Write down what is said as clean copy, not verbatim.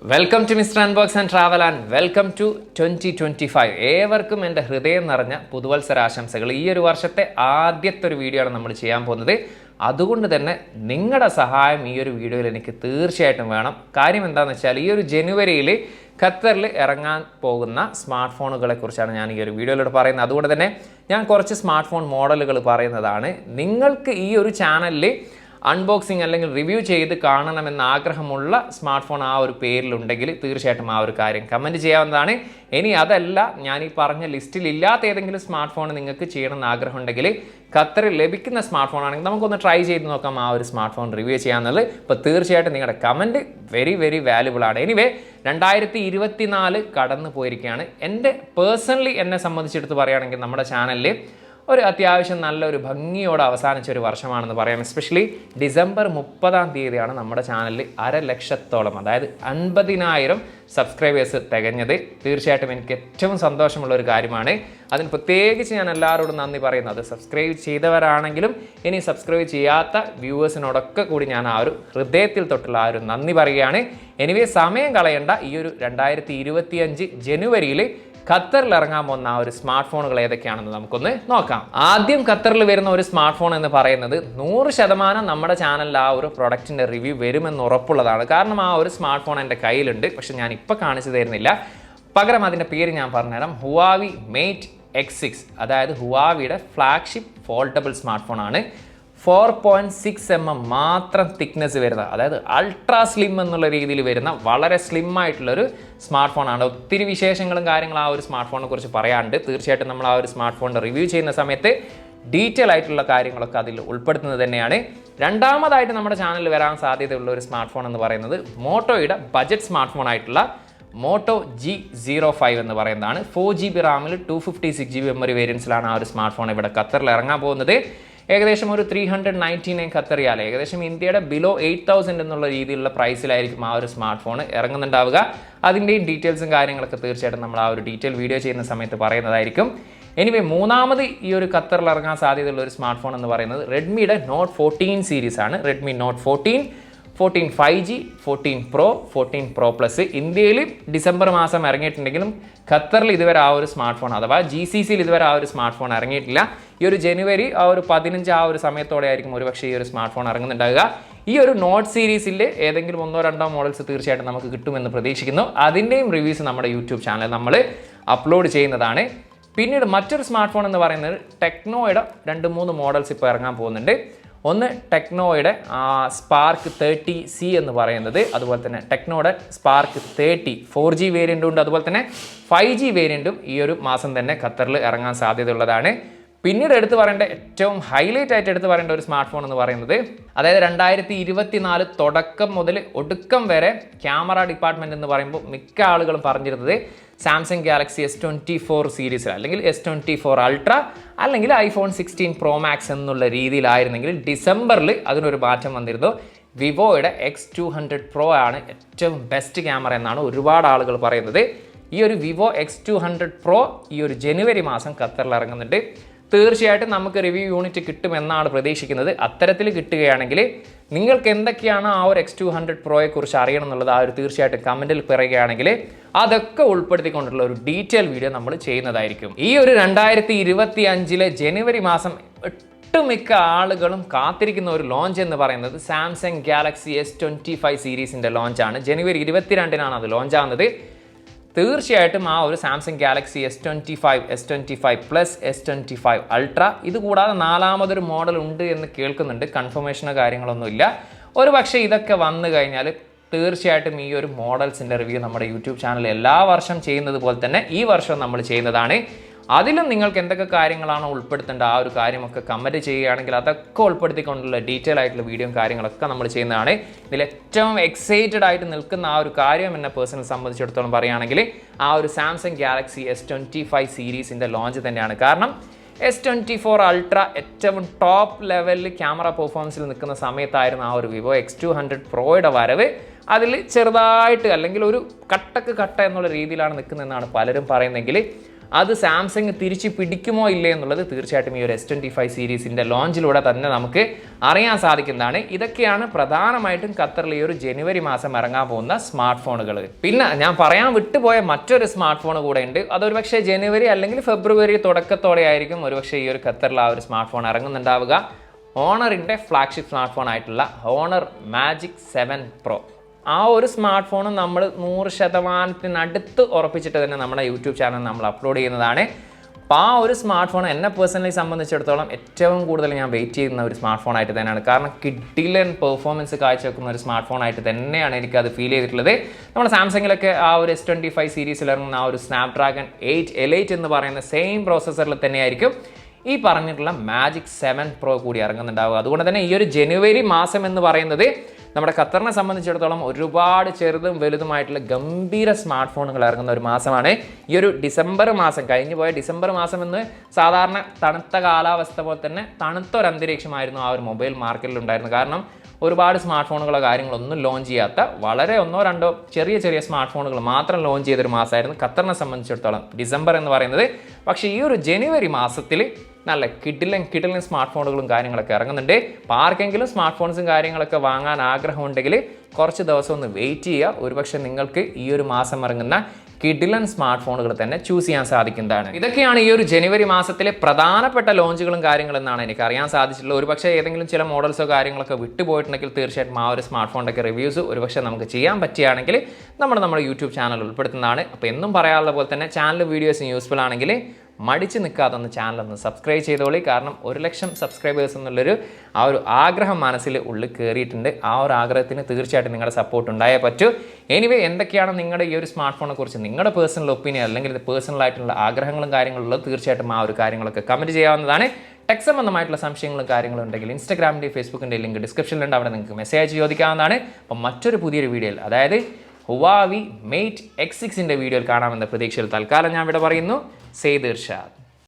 Welcome to mister unbox and travel and welcome to 2025. ഏവർക്കും എൻ്റെ ഹൃദയം നിറഞ്ഞ പുതുവത്സരാശംസകൾ. ഈ ഒരു വർഷത്തെ ആദ്യത്തെ ഒരു വീഡിയോ ആണ് നമ്മൾ ചെയ്യാൻ പോകുന്നത്. അതുകൊണ്ട് തന്നെ നിങ്ങളുടെ സഹായം ഈ ഒരു വീഡിയോയിൽ എനിക്ക് തീർച്ചയായിട്ടും വേണം. കാര്യം എന്താണെന്ന് വെച്ചാൽ ഈ ഒരു ജനുവരിയിൽ ഖത്തറിൽ ഇറങ്ങാൻ പോകുന്ന സ്മാർട്ട് ഫോണുകളെ കുറിച്ചാണ് ഞാൻ ഈ ഒരു വീഡിയോയിലൂടെ പറയുന്നത്. അതുകൊണ്ട് തന്നെ ഞാൻ കുറച്ച് സ്മാർട്ട് ഫോൺ മോഡലുകൾ പറയുന്നതാണ്. നിങ്ങൾക്ക് ഈ ഒരു ചാനലിൽ അൺബോക്സിങ് അല്ലെങ്കിൽ റിവ്യൂ ചെയ്ത് കാണണമെന്ന ആഗ്രഹമുള്ള സ്മാർട്ട് ഫോൺ ആ ഒരു പേരിലുണ്ടെങ്കിൽ തീർച്ചയായിട്ടും ആ ഒരു കാര്യം കമൻറ്റ് ചെയ്യാവുന്നതാണ്. ഇനി അതല്ല, ഞാൻ ഈ പറഞ്ഞ ലിസ്റ്റിൽ ഇല്ലാത്ത ഏതെങ്കിലും സ്മാർട്ട് ഫോൺ നിങ്ങൾക്ക് ചെയ്യണമെന്ന് ആഗ്രഹമുണ്ടെങ്കിൽ ഖത്തറിൽ ലഭിക്കുന്ന സ്മാർട്ട് ഫോൺ ആണെങ്കിൽ നമുക്കൊന്ന് ട്രൈ ചെയ്ത് നോക്കാം ആ ഒരു സ്മാർട്ട് ഫോൺ റിവ്യൂ ചെയ്യാമെന്നുള്ളത്. ഇപ്പോൾ തീർച്ചയായിട്ടും നിങ്ങളുടെ കമൻറ്റ് വെരി വാല്യുബിൾ ആണ്. എനിവേ 2024 കടന്നു പോയിരിക്കുകയാണ്. എൻ്റെ പേഴ്സണലി എന്നെ സംബന്ധിച്ചെടുത്ത് പറയുകയാണെങ്കിൽ നമ്മുടെ ചാനലിൽ ഒരു അത്യാവശ്യം നല്ലൊരു ഭംഗിയോടെ അവസാനിച്ച ഒരു വർഷമാണെന്ന് പറയാം. എസ്പെഷ്യലി ഡിസംബർ 30 നമ്മുടെ ചാനലിൽ 1,00,000-ഓളം, അതായത് 50,000 സബ്സ്ക്രൈബേഴ്സ് തികഞ്ഞത്. തീർച്ചയായിട്ടും എനിക്ക് ഏറ്റവും സന്തോഷമുള്ള ഒരു കാര്യമാണ്. അതിന് പ്രത്യേകിച്ച് ഞാൻ എല്ലാവരോടും നന്ദി പറയുന്നത്, സബ്സ്ക്രൈബ് ചെയ്തവരാണെങ്കിലും ഇനി സബ്സ്ക്രൈബ് ചെയ്യാത്ത വ്യൂവേഴ്സിനോടൊക്കെ കൂടി ഞാൻ ആ ഒരു ഹൃദയത്തിൽ തൊട്ടുള്ള ആ ഒരു നന്ദി പറയുകയാണ്. എനിവേ സമയം കളയേണ്ട, ഈ ഒരു 2025 ജനുവരിയിൽ ഖത്തറിൽ ഇറങ്ങാൻ പോകുന്ന ആ ഒരു സ്മാർട്ട് ഫോണുകൾ ഏതൊക്കെയാണെന്ന് നമുക്കൊന്ന് നോക്കാം. ആദ്യം ഖത്തറിൽ വരുന്ന ഒരു സ്മാർട്ട് ഫോൺ എന്ന് പറയുന്നത് 100% നമ്മുടെ ചാനലിൽ ആ ഒരു പ്രൊഡക്റ്റിൻ്റെ റിവ്യൂ വരുമെന്ന് ഉറപ്പുള്ളതാണ്. കാരണം ആ ഒരു സ്മാർട്ട് ഫോൺ എൻ്റെ കയ്യിലുണ്ട്, പക്ഷെ ഞാൻ ഇപ്പോൾ കാണിച്ചു തരുന്നില്ല. പകരം അതിൻ്റെ പേര് ഞാൻ പറഞ്ഞുതരാം. ഹുവാവി മേറ്റ് X6, അതായത് ഹുവാവിയുടെ ഫ്ലാഗ്ഷിപ്പ് ഫോൾഡബിൾ സ്മാർട്ട് ഫോണാണ്. 4.6 mm മാത്രം തിക്നെസ് വരുന്ന, അതായത് അൾട്രാ സ്ലിം എന്നുള്ള രീതിയിൽ വരുന്ന വളരെ സ്ലിം ആയിട്ടുള്ളൊരു സ്മാർട്ട് ഫോണാണ്. ഒത്തിരി വിശേഷങ്ങളും കാര്യങ്ങളും ആ ഒരു സ്മാർട്ട് ഫോണിനെ കുറിച്ച് പറയാനുണ്ട്. തീർച്ചയായിട്ടും നമ്മൾ ആ ഒരു സ്മാർട്ട് ഫോണിൻ്റെ റിവ്യൂ ചെയ്യുന്ന സമയത്ത് ഡീറ്റെയിൽ ആയിട്ടുള്ള കാര്യങ്ങളൊക്കെ അതിൽ ഉൾപ്പെടുത്തുന്നത് തന്നെയാണ്. രണ്ടാമതായിട്ട് നമ്മുടെ ചാനലിൽ വരാൻ സാധ്യതയുള്ള ഒരു സ്മാർട്ട് ഫോൺ എന്ന് പറയുന്നത് മോട്ടോയുടെ ബജറ്റ് സ്മാർട്ട് ഫോൺ ആയിട്ടുള്ള മോട്ടോ G05 എന്ന് പറയുന്നതാണ്. 4GB റാമിൽ 256GB മെമ്മറി വേരിയൻസിലാണ് ആ ഒരു സ്മാർട്ട് ഫോൺ ഇവിടെ ഖത്തറിൽ ഇറങ്ങാൻ പോകുന്നത്. ഏകദേശം ഒരു 399 ഖത്തർ റിയാൽ, ഏകദേശം ഇന്ത്യയുടെ ബിലോ 8,000 എന്നുള്ള രീതിയിലുള്ള പ്രൈസിലായിരിക്കും ആ ഒരു സ്മാർട്ട് ഫോൺ ഇറങ്ങുന്നുണ്ടാവുക. അതിൻ്റെയും ഡീറ്റെയിൽസും കാര്യങ്ങളൊക്കെ തീർച്ചയായിട്ടും നമ്മൾ ആ ഒരു ഡീറ്റെയിൽ വീഡിയോ ചെയ്യുന്ന സമയത്ത് പറയുന്നതായിരിക്കും. എനിവേ മൂന്നാമത് ഈ ഒരു ഖത്തറിൽ ഇറങ്ങാൻ സാധ്യതയുള്ള ഒരു സ്മാർട്ട് ഫോൺ എന്ന് പറയുന്നത് റെഡ്മിയുടെ നോട്ട് 14 സീരീസ് ആണ്. Redmi note 14, 14 5G, 14 Pro, 14 Pro Plus. ഇന്ത്യയിൽ ഡിസംബർ മാസം ഇറങ്ങിയിട്ടുണ്ടെങ്കിലും ഖത്തറിൽ ഇതുവരെ ആ ഒരു സ്മാർട്ട് ഫോൺ, അഥവാ GCCയിൽ ഇതുവരെ ആ ഒരു സ്മാർട്ട് ഫോൺ ഇറങ്ങിയിട്ടില്ല. ഈ ഒരു ജനുവരി ആ ഒരു 15 ആ ഒരു സമയത്തോടെ ആയിരിക്കും ഒരുപക്ഷെ ഈ ഒരു സ്മാർട്ട് ഫോൺ ഇറങ്ങുന്നുണ്ടാവുക. ഈ ഒരു നോട്ട് സീരീസിൽ ഏതെങ്കിലും 1-2 മോഡൽസ് തീർച്ചയായിട്ടും നമുക്ക് കിട്ടുമെന്ന് പ്രതീക്ഷിക്കുന്നു. അതിൻ്റെയും റിവ്യൂസ് നമ്മുടെ യൂട്യൂബ് ചാനലിൽ നമ്മൾ അപ്ലോഡ് ചെയ്യുന്നതാണ്. പിന്നീട് മറ്റൊരു സ്മാർട്ട് ഫോൺ എന്ന് പറയുന്നത് ടെക്നോയുടെ 2-3 മോഡൽസ് ഇപ്പോൾ ഇറങ്ങാൻ പോകുന്നുണ്ട്. ഒന്ന് ടെക്നോയുടെ സ്പാർക്ക് 30C എന്ന് പറയുന്നത്, അതുപോലെ തന്നെ ടെക്നോയുടെ സ്പാർക്ക് 30 4G വേരിയൻറ്റും ഉണ്ട്, അതുപോലെ തന്നെ 5G വേരിയൻറ്റും ഈ ഒരു മാസം തന്നെ ഖത്തറിൽ ഇറങ്ങാൻ സാധ്യതയുള്ളതാണ്. പിന്നീട് എടുത്ത് പറയേണ്ട, ഏറ്റവും ഹൈലൈറ്റ് ആയിട്ട് എടുത്ത് പറയേണ്ട ഒരു സ്മാർട്ട് ഫോൺ എന്ന് പറയുന്നത്, അതായത് 2024 തുടക്കം മുതൽ ഒടുക്കം വരെ ക്യാമറ ഡിപ്പാർട്ട്മെൻറ്റ് എന്ന് പറയുമ്പോൾ മിക്ക ആളുകളും പറഞ്ഞിരുന്നത് സാംസങ് ഗാലക്സി S24 സീരീസിൽ, അല്ലെങ്കിൽ S24 അൾട്ര, അല്ലെങ്കിൽ iPhone 16 Pro Max എന്നുള്ള രീതിയിലായിരുന്നെങ്കിൽ ഡിസംബറിൽ അതിനൊരു മാറ്റം വന്നിരുന്നു. വിവോയുടെ X200 Pro ആണ് ഏറ്റവും ബെസ്റ്റ് ക്യാമറ എന്നാണ് ഒരുപാട് ആളുകൾ പറയുന്നത്. ഈ ഒരു വിവോ X200 Pro ഈ ഒരു ജനുവരി മാസം ഖത്തറിൽ ഇറങ്ങുന്നുണ്ട്. തീർച്ചയായിട്ടും നമുക്ക് റിവ്യൂ യൂണിറ്റ് കിട്ടുമെന്നാണ് പ്രതീക്ഷിക്കുന്നത്. അത്തരത്തിൽ കിട്ടുകയാണെങ്കിൽ നിങ്ങൾക്ക് എന്തൊക്കെയാണ് ആ ഒരു X200 Proയെ കുറിച്ച് അറിയണം എന്നുള്ളത് ആ ഒരു തീർച്ചയായിട്ടും കമൻറ്റിൽ പറയുകയാണെങ്കിൽ അതൊക്കെ ഉൾപ്പെടുത്തിക്കൊണ്ടുള്ള ഒരു ഡീറ്റെയിൽ വീഡിയോ നമ്മൾ ചെയ്യുന്നതായിരിക്കും. ഈ ഒരു 2025 ജനുവരി മാസം ഒട്ടുമിക്ക ആളുകളും കാത്തിരിക്കുന്ന ഒരു ലോഞ്ച് എന്ന് പറയുന്നത് സാംസങ് ഗാലക്സി S25 സീരീസിൻ്റെ ലോഞ്ചാണ്. ജനുവരി 22 അത് ലോഞ്ച് ആവുന്നത്. തീർച്ചയായിട്ടും ആ ഒരു Samsung Galaxy S25, S25 Plus, S25 ultra, ഇതുകൂടാതെ 4ാമതൊരു മോഡൽ ഉണ്ട് എന്ന് കേൾക്കുന്നുണ്ട്. കൺഫർമേഷനോ കാര്യങ്ങളൊന്നുമില്ല. ഒരു പക്ഷേ ഇതൊക്കെ വന്നു കഴിഞ്ഞാൽ തീർച്ചയായിട്ടും ഈ ഒരു മോഡൽസിൻ്റെ റിവ്യൂ നമ്മുടെ യൂട്യൂബ് ചാനൽ എല്ലാ വർഷം ചെയ്യുന്നത് പോലെ തന്നെ ഈ വർഷം നമ്മൾ ചെയ്യുന്നതാണ്. അതിലും നിങ്ങൾക്ക് എന്തൊക്കെ കാര്യങ്ങളാണോ ഉൾപ്പെടുത്തേണ്ട ആ ഒരു കാര്യമൊക്കെ കമൻറ്റ് ചെയ്യുകയാണെങ്കിൽ അതൊക്കെ ഉൾപ്പെടുത്തിക്കൊണ്ടുള്ള ഡീറ്റെയിൽ ആയിട്ടുള്ള വീഡിയോയും കാര്യങ്ങളൊക്കെ നമ്മൾ ചെയ്യുന്നതാണ്. ഇതിൽ ഏറ്റവും എക്സൈറ്റഡ് ആയിട്ട് നിൽക്കുന്ന ആ ഒരു കാര്യം എന്നെ പേഴ്സണൽ സംബന്ധിച്ചിടത്തോളം പറയുകയാണെങ്കിൽ ആ ഒരു സാംസങ് ഗാലക്സി S25 സീരീസിൻ്റെ ലോഞ്ച് തന്നെയാണ്. കാരണം S24 അൾട്ര ഏറ്റവും ടോപ്പ് ലെവലിൽ ക്യാമറ പെർഫോമൻസിൽ നിൽക്കുന്ന സമയത്തായിരുന്നു ആ ഒരു വിവോ X200 Proയുടെ വരവ്. അതിൽ ചെറുതായിട്ട് അല്ലെങ്കിൽ ഒരു കട്ടക്ക് കട്ട എന്നുള്ള രീതിയിലാണ് നിൽക്കുന്നതെന്നാണ് പലരും പറയുന്നതെങ്കിൽ അത് സാംസങ് തിരിച്ച് പിടിക്കുമോ ഇല്ലേ എന്നുള്ളത് തീർച്ചയായിട്ടും ഈ ഒരു S25 സീരീസിൻ്റെ ലോഞ്ചിലൂടെ തന്നെ നമുക്ക് അറിയാൻ സാധിക്കുന്നതാണ്. ഇതൊക്കെയാണ് പ്രധാനമായിട്ടും ഖത്തറിൽ ഈ ഒരു ജനുവരി മാസം ഇറങ്ങാൻ പോകുന്ന സ്മാർട്ട് ഫോണുകൾ. പിന്നെ ഞാൻ പറയാൻ വിട്ടുപോയ മറ്റൊരു സ്മാർട്ട് ഫോൺ കൂടെ ഉണ്ട്. അതൊരു പക്ഷേ ജനുവരി അല്ലെങ്കിൽ ഫെബ്രുവരി തുടക്കത്തോടെ ആയിരിക്കും ഒരുപക്ഷെ ഈ ഒരു ഖത്തറിൽ ആ ഒരു സ്മാർട്ട് ഫോൺ ഇറങ്ങുന്നുണ്ടാവുക. ഹോണറിൻ്റെ ഫ്ലാഗ്ഷിപ്പ് സ്മാർട്ട് ഫോൺ ആയിട്ടുള്ള ഹോണർ മാജിക് 7 Pro. ആ ഒരു സ്മാർട്ട് ഫോണും നമ്മൾ 100% ഉറപ്പിച്ചിട്ട് തന്നെ നമ്മുടെ യൂട്യൂബ് ചാനൽ നമ്മൾ അപ്ലോഡ് ചെയ്യുന്നതാണ്. അപ്പോൾ ആ ഒരു സ്മാർട്ട് ഫോൺ എന്നെ പേഴ്സണലി സംബന്ധിച്ചിടത്തോളം ഏറ്റവും കൂടുതൽ ഞാൻ വെയിറ്റ് ചെയ്യുന്ന ഒരു സ്മാർട്ട് ഫോൺ ആയിട്ട് തന്നെയാണ്. കാരണം കിഡിലൻ പെർഫോമൻസ് കാഴ്ചവെക്കുന്ന ഒരു സ്മാർട്ട് ഫോൺ ആയിട്ട് തന്നെയാണ് എനിക്കത് ഫീൽ ചെയ്തിട്ടുള്ളത്. നമ്മുടെ സാംസങ്ങിലൊക്കെ ആ ഒരു S25 സീരീസിൽ ഇറങ്ങുന്ന ആ ഒരു സ്നാപ്ഡ്രാഗൺ 8 Elite എന്ന് പറയുന്ന സെയിം പ്രോസസ്സറിൽ തന്നെയായിരിക്കും ഈ പറഞ്ഞിട്ടുള്ള മാജിക് 7 Pro കൂടി ഇറങ്ങുന്നുണ്ടാവുക. അതുകൊണ്ട് തന്നെ ഈ ഒരു ജനുവരി മാസം എന്ന് പറയുന്നത് നമ്മുടെ ഖത്തറിനെ സംബന്ധിച്ചിടത്തോളം ഒരുപാട് ചെറുതും വലുതുമായിട്ടുള്ള ഗംഭീര സ്മാർട്ട് ഫോണുകൾ ഇറങ്ങുന്ന ഒരു മാസമാണ്. ഈ ഒരു ഡിസംബർ മാസം, കഴിഞ്ഞു പോയ ഡിസംബർ മാസം എന്ന് സാധാരണ തണുത്ത കാലാവസ്ഥ പോലെ തന്നെ തണുത്തൊരു അന്തരീക്ഷമായിരുന്നു ആ ഒരു മൊബൈൽ മാർക്കറ്റിൽ ഉണ്ടായിരുന്നു. കാരണം ഒരുപാട് സ്മാർട്ട് ഫോണുകളോ കാര്യങ്ങളൊന്നും ലോഞ്ച് ചെയ്യാത്ത വളരെ 1-2 ചെറിയ സ്മാർട്ട് ഫോണുകൾ മാത്രം ലോഞ്ച് ചെയ്തൊരു മാസമായിരുന്നു ഖത്തറിനെ സംബന്ധിച്ചിടത്തോളം ഡിസംബർ എന്ന് പറയുന്നത്. പക്ഷേ ഈ ഒരു ജനുവരി മാസത്തിൽ നല്ല കിടിലൻ സ്മാർട്ട് ഫോണുകളും കാര്യങ്ങളൊക്കെ ഇറങ്ങുന്നുണ്ട്. അപ്പോൾ ആർക്കെങ്കിലും സ്മാർട്ട് ഫോൺസും കാര്യങ്ങളൊക്കെ വാങ്ങാൻ ആഗ്രഹമുണ്ടെങ്കിൽ കുറച്ച് ദിവസം ഒന്ന് വെയിറ്റ് ചെയ്യുക. ഒരുപക്ഷെ നിങ്ങൾക്ക് ഈ ഒരു മാസം ഇറങ്ങുന്ന കിടിലൻ സ്മാർട്ട് ഫോണുകൾ തന്നെ ചൂസ് ചെയ്യാൻ സാധിക്കുന്നതാണ്. ഇതൊക്കെയാണ് ഈ ഒരു ജനുവരി മാസത്തിലെ പ്രധാനപ്പെട്ട ലോഞ്ചുകളും കാര്യങ്ങളും എന്നാണ് എനിക്ക് അറിയാൻ സാധിച്ചിട്ടുള്ളത്. ഒരുപക്ഷെ ഏതെങ്കിലും ചില മോഡൽസോ കാര്യങ്ങളൊക്കെ വിട്ടുപോയിട്ടുണ്ടെങ്കിൽ തീർച്ചയായിട്ടും ആ ഒരു സ്മാർട്ട് ഫോണിൻ്റെ ഒക്കെ റിവ്യൂസ് ഒരുപക്ഷെ നമുക്ക് ചെയ്യാൻ പറ്റുകയാണെങ്കിൽ നമ്മുടെ യൂട്യൂബ് ചാനൽ ഉൾപ്പെടുത്തുന്നതാണ്. അപ്പോൾ എന്നും പറയാനുള്ള പോലെ തന്നെ ചാനൽ വീഡിയോസ് യൂസ്ഫുൾ ആണെങ്കിൽ മടിച്ച് നിൽക്കാതൊന്ന് ചാനലൊന്ന് സബ്സ്ക്രൈബ് ചെയ്തോളി. കാരണം 1,00,000 സബ്സ്ക്രൈബേഴ്സ് എന്നുള്ളൊരു ആ ഒരു ആഗ്രഹം മനസ്സിൽ ഉള്ളിൽ കയറിയിട്ടുണ്ട്. ആ ഒരു ആഗ്രഹത്തിന് തീർച്ചയായിട്ടും നിങ്ങളുടെ സപ്പോർട്ട് ഉണ്ടായേ പറ്റൂ. എനിവേ, എന്തൊക്കെയാണ് നിങ്ങളുടെ ഈ ഒരു സ്മാർട്ട് ഫോണിനെ കുറിച്ച് നിങ്ങളുടെ പേഴ്സണൽ ഒപ്പീനിയൻ അല്ലെങ്കിൽ പേഴ്സണൽ ആയിട്ടുള്ള ആഗ്രഹങ്ങളും കാര്യങ്ങളുള്ളത് തീർച്ചയായിട്ടും ആ ഒരു കാര്യങ്ങളൊക്കെ കമൻറ്റ് ചെയ്യാവുന്നതാണ്. ടെക് സംബന്ധമായിട്ടുള്ള സംശയങ്ങളും കാര്യങ്ങളും ഉണ്ടെങ്കിൽ ഇൻസ്റ്റാഗ്രാമിൻ്റെ ഫേസ്ബുക്കിൻ്റെ ലിങ്ക് ഡിസ്ക്രിപ്ഷനിലുണ്ട്. അവിടെ നിങ്ങൾക്ക് മെസ്സേജ് ചോദിക്കാവുന്നതാണ്. അപ്പം മറ്റൊരു പുതിയൊരു വീഡിയോയിൽ, അതായത് ഹുവാവി Mate X6 വീഡിയോയിൽ കാണാമെന്ന പ്രതീക്ഷയിൽ തൽക്കാലം ഞാൻ ഇവിടെ പറയുന്നു. സെയ്ദ് ഇർഷാദ്.